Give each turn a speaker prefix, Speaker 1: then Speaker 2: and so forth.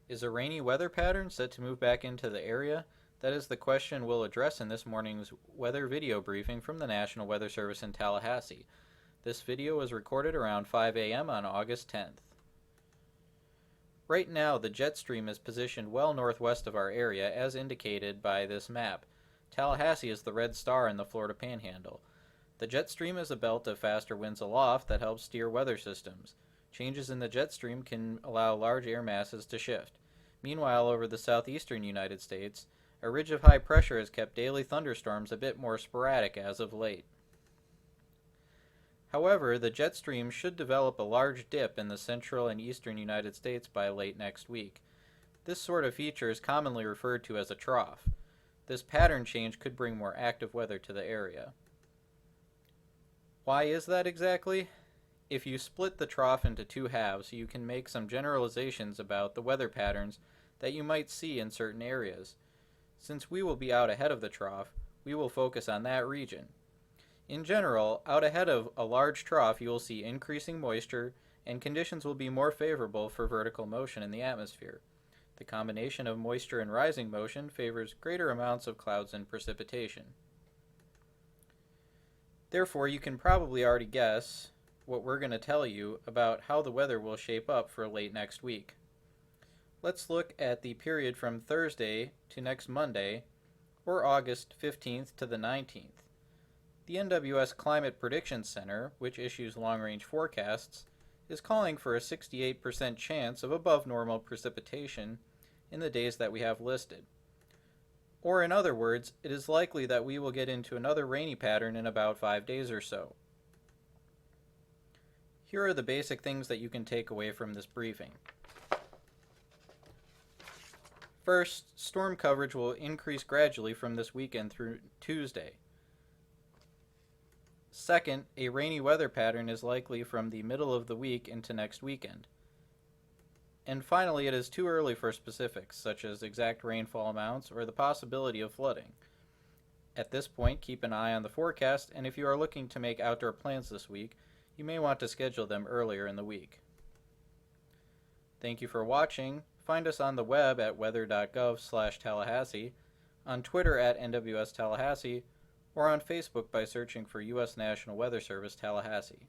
Speaker 1: Is a rainy weather pattern set to move back into the area? That is the question we'll address in this morning's weather video briefing from the National Weather Service in Tallahassee. This video was recorded around 5 a.m. on August 10th. Right now, the jet stream is positioned well northwest of our area as indicated by this map. Tallahassee is the red star in the Florida Panhandle. The jet stream is a belt of faster winds aloft that helps steer weather systems. Changes in the jet stream can allow large air masses to shift. Meanwhile, over the southeastern United States, a ridge of high pressure has kept daily thunderstorms a bit more sporadic as of late. However, the jet stream should develop a large dip in the central and eastern United States by late next week. This sort of feature is commonly referred to as a trough. This pattern change could bring more active weather to the area. Why is that exactly? If you split the trough into two halves, you can make some generalizations about the weather patterns that you might see in certain areas. Since we will be out ahead of the trough, we will focus on that region. In general, out ahead of a large trough, you will see increasing moisture, and conditions will be more favorable for vertical motion in the atmosphere. The combination of moisture and rising motion favors greater amounts of clouds and precipitation. Therefore, you can probably already guess what we're going to tell you about how the weather will shape up for late next week. Let's look at the period from Thursday to next Monday, or August 15th to the 19th. The NWS Climate Prediction Center, which issues long-range forecasts, is calling for a 68% chance of above normal precipitation in the days that we have listed. Or in other words, it is likely that we will get into another rainy pattern in about 5 days or so. Here are the basic things that you can take away from this briefing. First, storm coverage will increase gradually from this weekend through Tuesday. Second, a rainy weather pattern is likely from the middle of the week into next weekend. And finally, it is too early for specifics, such as exact rainfall amounts or the possibility of flooding. At this point, keep an eye on the forecast, and if you are looking to make outdoor plans this week, you may want to schedule them earlier in the week. Thank you for watching. Find us on the web at weather.gov/Tallahassee, on Twitter at NWS Tallahassee, or on Facebook by searching for U.S. National Weather Service Tallahassee.